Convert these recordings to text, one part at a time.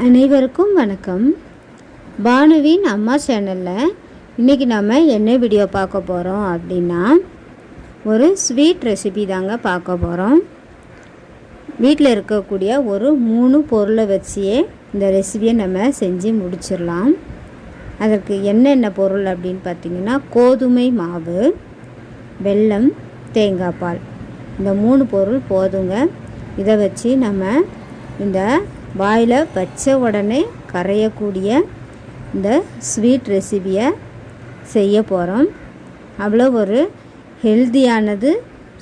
அனைவருக்கும் வணக்கம். பானுவின் அம்மா சேனலில் இன்றைக்கி நம்ம என்ன வீடியோ பார்க்க போகிறோம் அப்படின்னா, ஒரு ஸ்வீட் ரெசிபி தாங்க பார்க்க போகிறோம். வீட்டில் இருக்கக்கூடிய ஒரு 3 பொருளை வச்சியே இந்த ரெசிபியை நம்ம செஞ்சு முடிச்சிடலாம். அதற்கு என்னென்ன பொருள் அப்படின்னு பார்த்திங்கன்னா, கோதுமை மாவு, வெல்லம், தேங்காய் பால், இந்த 3 பொருள் போதுங்க. இதை வச்சு நம்ம இந்த வாயில் வச்ச உடனே கரையக்கூடிய இந்த ஸ்வீட் ரெசிபியை செய்ய போகிறோம். அவ்வளோ ஒரு ஹெல்த்தியானது,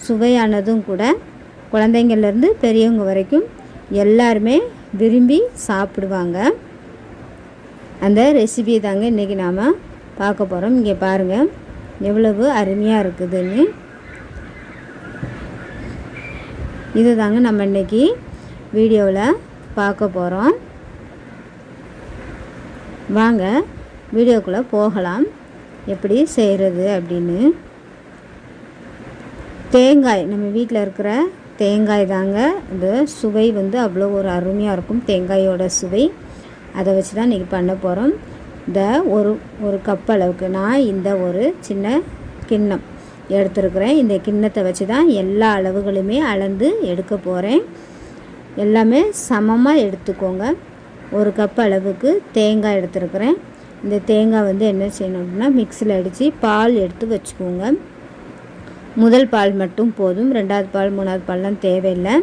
சுவையானதும் கூட. குழந்தைங்கள்லேருந்து பெரியவங்க வரைக்கும் எல்லாருமே விரும்பி சாப்பிடுவாங்க. அந்த ரெசிபி தாங்க இன்றைக்கி நாம் பார்க்க போகிறோம். இங்கே பாருங்கள் எவ்வளவு அருமையாக இருக்குதுன்னு. இது தாங்க நம்ம இன்றைக்கி வீடியோவில் பார்க்க போகிறோம். வாங்க வீடியோக்குள்ளே போகலாம், எப்படி செய்கிறது அப்படின்னு. தேங்காய், நம்ம வீட்டில் இருக்கிற தேங்காய் தாங்க. இந்த சுவை அவ்வளோ ஒரு அருமையாக இருக்கும், தேங்காயோட சுவை. அதை வச்சு தான் இன்றைக்கி பண்ண போகிறோம். இந்த ஒரு கப் அளவுக்கு நான் இந்த ஒரு சின்ன கிண்ணம் எடுத்துருக்கிறேன். இந்த கிண்ணத்தை வச்சு தான் எல்லா அளவுகளுமே அளந்து எடுக்க போகிறேன். எல்லாமே சமமாக எடுத்துக்கோங்க. ஒரு கப் அளவுக்கு தேங்காய் எடுத்துருக்கிறேன். இந்த தேங்காய் என்ன செய்யணும் அப்படின்னா, மிக்சியில் அடித்து பால் எடுத்து வச்சுக்கோங்க. முதல் பால் மட்டும் போதும், 2வது பால் 3வது பால்லாம் தேவையில்லை.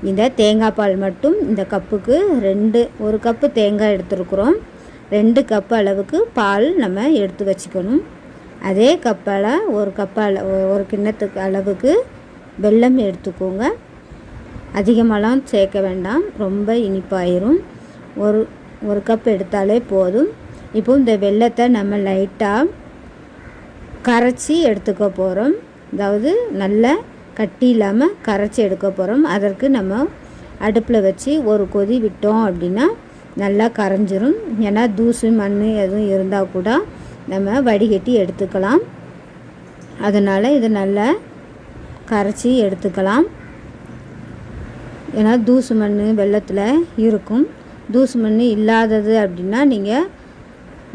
இந்த தேங்காய் பால் மட்டும் இந்த கப்புக்கு ஒரு கப்பு தேங்காய் எடுத்துருக்குறோம். 2 கப்பு அளவுக்கு பால் நம்ம எடுத்து வச்சுக்கணும். அதே கப்பால் ஒரு கிண்ணத்துக்கு அளவுக்கு வெல்லம் எடுத்துக்கோங்க. அதிகமாகலாம் சேர்க்க வேண்டாம், ரொம்ப இனிப்பாயிரும். ஒரு கப் எடுத்தாலே போதும். இப்போ இந்த வெல்லத்தை நம்ம லைட்டாக கரைச்சி எடுத்துக்க போகிறோம். அதாவது நல்லா கட்டி இல்லாமல் கரைச்சி எடுக்க போகிறோம். அதற்கு நம்ம அடுப்பில் வச்சு ஒரு கொதி விட்டோம் அப்படின்னா நல்லா கரைஞ்சிரும். ஏன்னா தூசு மண் எதுவும் இருந்தால் கூட நம்ம வடிகட்டி எடுத்துக்கலாம். அதனால் இதை நல்லா கரைச்சி எடுத்துக்கலாம். ஏன்னா தூசு மண் வெல்லத்தில் இருக்கும். தூசு மண் இல்லாதது அப்படின்னா நீங்கள்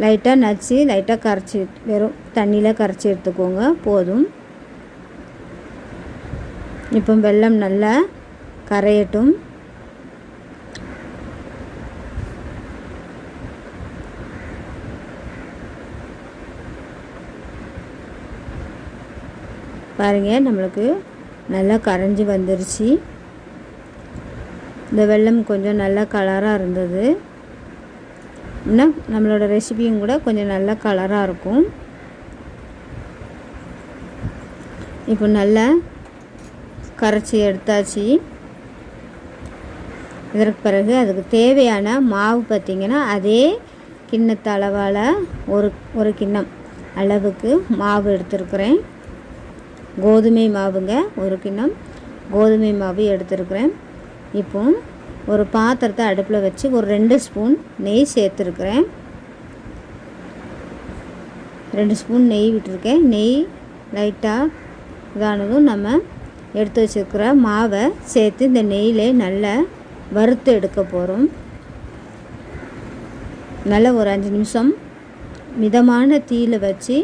லைட்டாக நச்சு லைட்டாக கரைச்சி, வெறும் தண்ணியில் கரைச்சி எடுத்துக்கோங்க, போதும். இப்போ வெல்லம் நல்லா கரையட்டும். பாருங்கள், நம்மளுக்கு நல்லா கரைஞ்சி வந்துருச்சு. இந்த வெல்லம் கொஞ்சம் நல்லா கலராக இருந்தது. இன்னும் நம்மளோட ரெசிபியும் கூட கொஞ்சம் நல்லா கலராக இருக்கும். இப்போ நல்லா கரைச்சி எடுத்தாச்சு. இதற்கு பிறகு அதுக்கு தேவையான மாவு பார்த்திங்கன்னா, அதே கிண்ணத்து அளவால் ஒரு கிண்ணம் அளவுக்கு மாவு எடுத்துருக்குறேன். கோதுமை மாவுங்க, ஒரு கிண்ணம் கோதுமை மாவு எடுத்துருக்குறேன். இப்போ ஒரு பாத்திரத்தை அடுப்பில் வச்சு ஒரு 2 ஸ்பூன் நெய் சேர்த்துருக்குறேன். 2 ஸ்பூன் நெய் விட்டுருக்கேன். நெய் லைட்டாக இதானதும் நம்ம எடுத்து வச்சுருக்கிற மாவை சேர்த்து இந்த நெய்யிலே நல்லா வறுத்து எடுக்க போகிறோம். நல்லா ஒரு 5 நிமிஷம் மிதமான தீயில் வச்சு,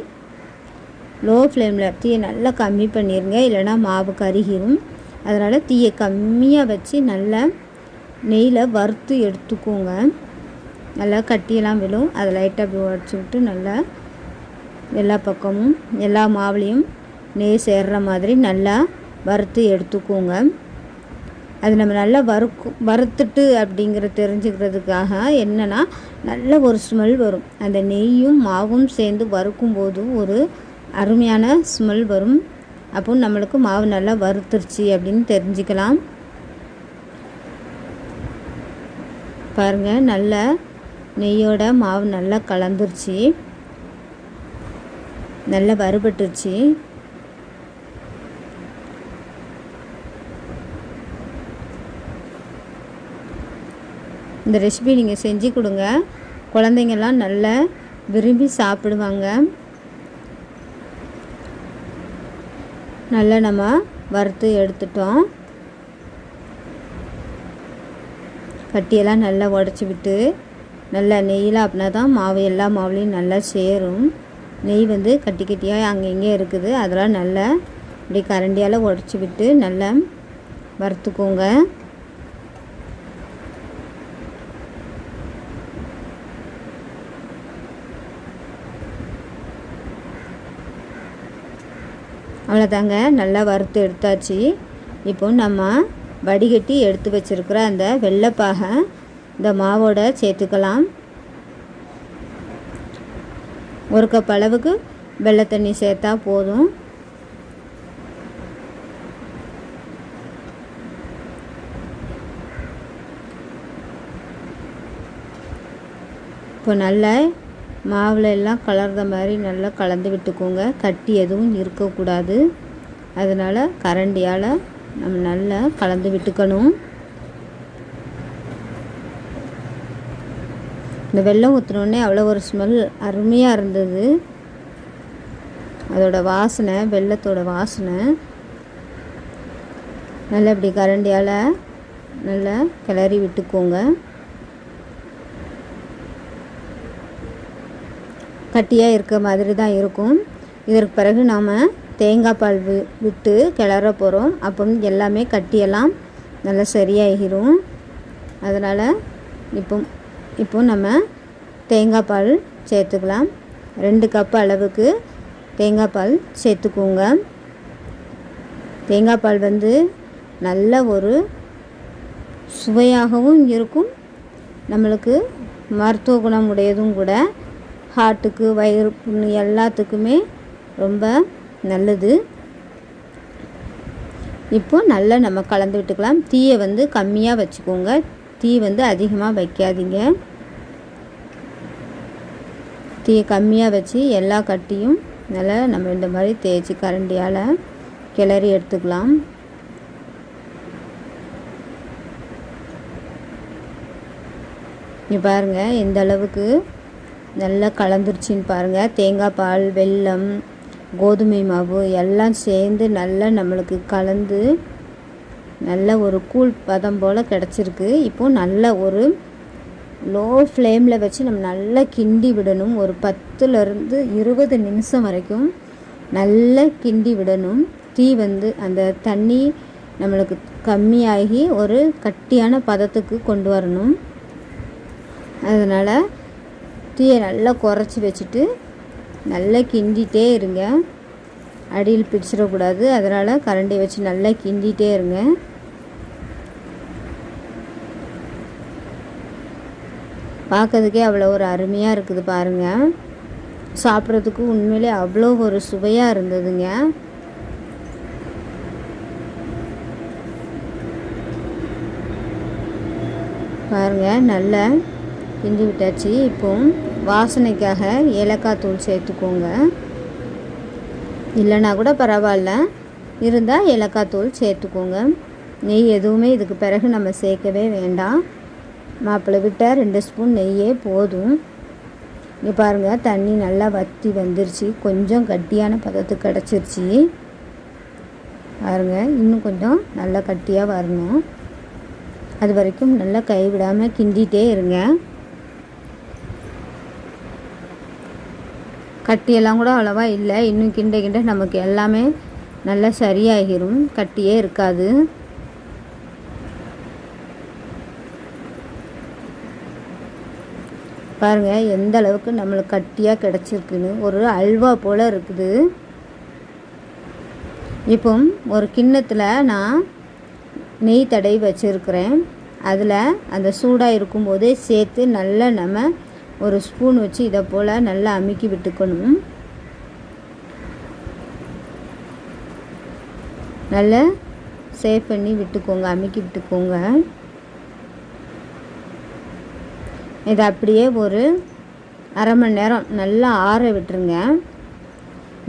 லோ ஃப்ளேமில் தீயை நல்லா கம்மி பண்ணிடுங்க, இல்லைனா மாவு கருகிரும். அதனால் தீயை கம்மியாக வச்சு நல்லா நெய்யில் வறுத்து எடுத்துக்கோங்க. நல்லா கட்டியெல்லாம் விழும். அதை லைட்டாக அப்படி உடச்சி விட்டு நல்லா எல்லா பக்கமும் எல்லா மாவுலேயும் நெய் சேர்கிற மாதிரி நல்லா வறுத்து எடுத்துக்கோங்க. அது நம்ம நல்லா வறுத்துட்டு அப்படிங்கிற தெரிஞ்சுக்கிறதுக்காக என்னென்னா, நல்ல ஒரு ஸ்மெல் வரும். அந்த நெய்யும் மாவும் சேர்ந்து வறுக்கும்போது ஒரு அருமையான ஸ்மெல் வரும். அப்போ நம்மளுக்கு மாவு நல்லா வறுத்துருச்சு அப்படின்னு தெரிஞ்சுக்கலாம். பாருங்கள், நல்லா நெய்யோட மாவு நல்லா கலந்துருச்சு, நல்லா வறுபட்டுருச்சு. இந்த ரெசிபி நீங்கள் செஞ்சு கொடுங்க, குழந்தைங்கள்லாம் நல்லா விரும்பி சாப்பிடுவாங்க. நல்லா நம்ம வறுத்து எடுத்துட்டோம். கட்டியெல்லாம் நல்லா உடச்சி விட்டு நல்லா நெய்யில் அப்படின்னா தான் மாவு எல்லா மாவுலேயும் நல்லா சேரும். நெய் வந்து கட்டி கட்டியாக அங்கே இங்கே இருக்குது, அதெல்லாம் நல்லா இப்படி கரண்டியால் உடச்சி விட்டு நல்லா வறுத்துக்கோங்க. அவ்வளோதாங்க, நல்லா வறுத்து எடுத்தாச்சு. இப்போ நம்ம வடிகட்டி எடுத்து வச்சுருக்கிற அந்த வெள்ளைப்பாகை இந்த மாவோட சேர்த்துக்கலாம். 1 கப் அளவுக்கு வெள்ளை தண்ணி சேர்த்தா போதும். இப்போ நல்லா மாவில் எல்லாம் கலர்ந்த மாதிரி நல்லா கலந்து விட்டுக்கோங்க. கட்டி எதுவும் இருக்கக்கூடாது, அதனால் கரண்டியால் நம்ம நல்லா கலந்து விட்டுக்கணும். இந்த வெல்லம் ஊற்றினோடனே அவ்வளோ ஒரு ஸ்மெல் அருமையாக இருந்தது. அதோட வாசனை, வெல்லத்தோட வாசனை நல்லா இப்படி கரண்டியால் நல்லா கிளறி விட்டுக்கோங்க. கட்டியாக இருக்க மாதிரி தான் இருக்கும். இதற்கு பிறகு நாம் தேங்காய் பால் விட்டு கிளற போகிறோம். அப்போ எல்லாமே கட்டியெல்லாம் நல்லா சரியாகிடும். அதனால் இப்போ நம்ம தேங்காய் பால் சேர்த்துக்கலாம். 2 கப் அளவுக்கு தேங்காய் பால் சேர்த்துக்கோங்க. தேங்காய் பால் வந்து நல்ல ஒரு சுவையாகவும் இருக்கும், நம்மளுக்கு மருத்துவ குணம் உடையதும் கூட. ஹார்ட்டுக்கு, வயிறு புண்ணு எல்லாத்துக்குமே ரொம்ப நல்லது. இப்போ நல்லா நம்ம கலந்து விட்டுக்கலாம். தீயை வந்து கம்மியாக வச்சுக்கோங்க, தீ வந்து அதிகமாக வைக்காதீங்க. தீயை கம்மியாக வச்சு எல்லா கட்டியும் நல்லா நம்ம இந்த மாதிரி தேய்ச்சி கரண்டியால் கிளறி எடுத்துக்கலாம். இங்கே பாருங்கள் எந்த அளவுக்கு நல்லா கலந்துருச்சின்னு பாருங்கள். தேங்காய் பால், வெல்லம், கோதுமை மாவு எல்லாம் சேர்ந்து நல்லா நம்மளுக்கு கலந்து நல்ல ஒரு கூழ் பதம் போல் கிடச்சிருக்கு. இப்போது நல்ல ஒரு லோ ஃப்ளேமில் வச்சு நம்ம நல்லா கிண்டி விடணும். ஒரு 10லேருந்து 20 நிமிஷம் வரைக்கும் நல்லா கிண்டி விடணும். தீ வந்து அந்த தண்ணி நம்மளுக்கு கம்மியாகி ஒரு கட்டியான பதத்துக்கு கொண்டு வரணும். அதனால் தீயை நல்லா குறைச்சி வச்சுட்டு நல்லா கிண்டிகிட்டே இருங்க, அடியில் பிடிச்சிடக்கூடாது. அதனால் கரண்டி வச்சு நல்லா கிண்டிகிட்டே இருங்க. பார்க்கறதுக்கே அவ்வளோ ஒரு அருமையாக இருக்குது பாருங்கள். சாப்பிட்றதுக்கு உண்மையிலே அவ்வளோ ஒரு சுவையாக இருந்ததுங்க. பாருங்கள் நல்லா கிண்டி விட்டாச்சு. இப்போ வாசனைக்காக ஏலக்காய் தூள் சேர்த்துக்கோங்க. இல்லைனா கூட பரவாயில்ல, இருந்தால் ஏலக்காய் தூள் சேர்த்துக்கோங்க. நெய் எதுவுமே இதுக்கு பிறகு நம்ம சேர்க்கவே வேண்டாம். மாப்பிள்ளை விட்ட 2 ஸ்பூன் நெய்யே போதும். இங்கே பாருங்கள் தண்ணி நல்லா வற்றி வந்துருச்சு, கொஞ்சம் கட்டியான பதத்துக்கு கிடச்சிருச்சு. பாருங்கள் இன்னும் கொஞ்சம் நல்லா கட்டியாக வரணும். அது வரைக்கும் நல்லா கைவிடாமல் கிண்டிகிட்டே இருங்க. கட்டியெல்லாம் கூட அவ்வளோவா இல்லை, இன்னும் கிண்ட கிண்ட நமக்கு எல்லாமே நல்லா சரியாகிரும், கட்டியே இருக்காது. பாருங்கள் எந்த அளவுக்கு நம்மளுக்கு கட்டியாக கிடச்சிருக்குன்னு, ஒரு அல்வா போல் இருக்குது. இப்போ ஒரு கிண்ணத்தில் நான் நெய் தடவி வச்சுருக்கிறேன். அதில் அந்த சூடாக இருக்கும்போதே சேர்த்து நல்லா நம்ம ஒரு ஸ்பூன் வச்சு இதை போல் நல்லா அமுக்கி விட்டுக்கணும். நல்லா சேவ் பண்ணி விட்டுக்கோங்க, அமுக்கி விட்டுக்கோங்க. இதை அப்படியே ஒரு அரை மணி நேரம் நல்லா ஆற விட்டுருங்க.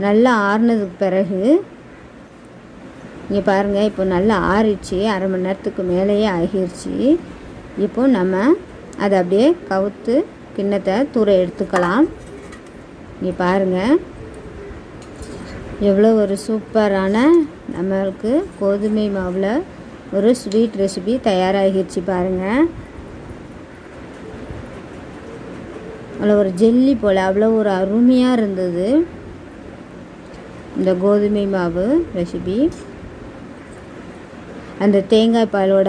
நல்லா ஆறினதுக்கு பிறகு இங்கே பாருங்கள் இப்போ நல்லா ஆறிடுச்சு, அரை மணி நேரத்துக்கு மேலேயே ஆகிருச்சு. இப்போ நம்ம அதை அப்படியே கவுத்து கிண்ணத்தை தூர எடுத்துக்கலாம். இங்கே பாருங்கள் எவ்வளோ ஒரு சூப்பரான நம்மளுக்கு கோதுமை மாவில் ஒரு ஸ்வீட் ரெசிபி தயாராகிடுச்சு பாருங்கள். அதில் ஒரு ஜெல்லி போல் அவ்வளோ ஒரு அருமையாக இருந்தது இந்த கோதுமை மாவு ரெசிபி. அந்த தேங்காய் பாலோட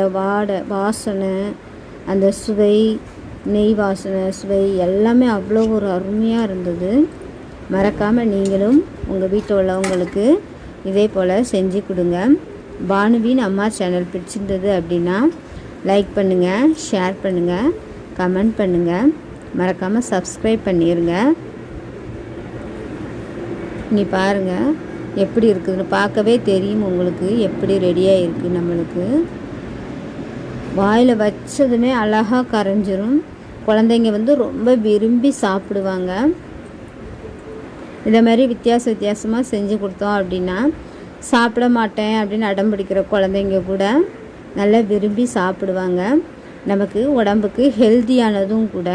வாசனை, அந்த சுவை, நெய் வாசனை, சுவை எல்லாமே அவ்வளோ ஒரு அருமையாக இருந்தது. மறக்காமல் நீங்களும் உங்கள் வீட்டில் உள்ளவங்களுக்கு இதே போல் செஞ்சு கொடுங்க. பானுவின் அம்மா சேனல் பிடிச்சிருந்தது அப்படின்னா லைக் பண்ணுங்கள், ஷேர் பண்ணுங்கள், கமெண்ட் பண்ணுங்கள், மறக்காமல் சப்ஸ்கிரைப் பண்ணிடுங்க. நீ பாருங்கள் எப்படி இருக்குதுன்னு, பார்க்கவே தெரியும் உங்களுக்கு எப்படி ரெடியாக இருக்குது. நம்மளுக்கு வாயில் வச்சதுமே அழகாக கரைஞ்சிரும். குழந்தைங்க வந்து ரொம்ப விரும்பி சாப்பிடுவாங்க. இதை மாதிரி வித்தியாசமாக செஞ்சு கொடுத்தோம் அப்படின்னா சாப்பிட மாட்டேன் அப்படின்னு அடம் பிடிக்கிற குழந்தைங்க கூட நல்லா விரும்பி சாப்பிடுவாங்க. நமக்கு உடம்புக்கு ஹெல்த்தியானதும் கூட.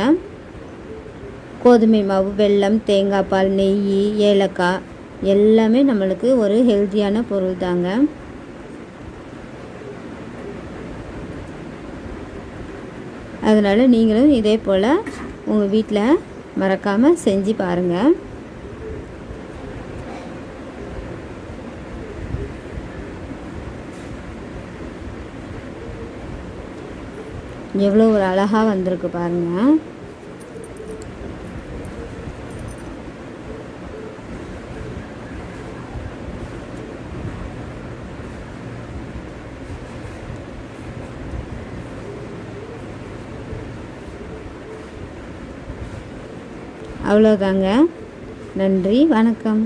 கோதுமை மாவு, வெல்லம், தேங்காய் பால், நெய், ஏலக்காய் எல்லாமே நம்மளுக்கு ஒரு ஹெல்த்தியான பொருள் தாங்க. அதனால் நீங்களும் இதே போல் உங்கள் வீட்டில் மறக்காமல் செஞ்சு பாருங்கள். எவ்வளோ ஒரு அழகாக வந்திருக்கு பாருங்கள். அவ்வளோதாங்க. நன்றி, வணக்கம்.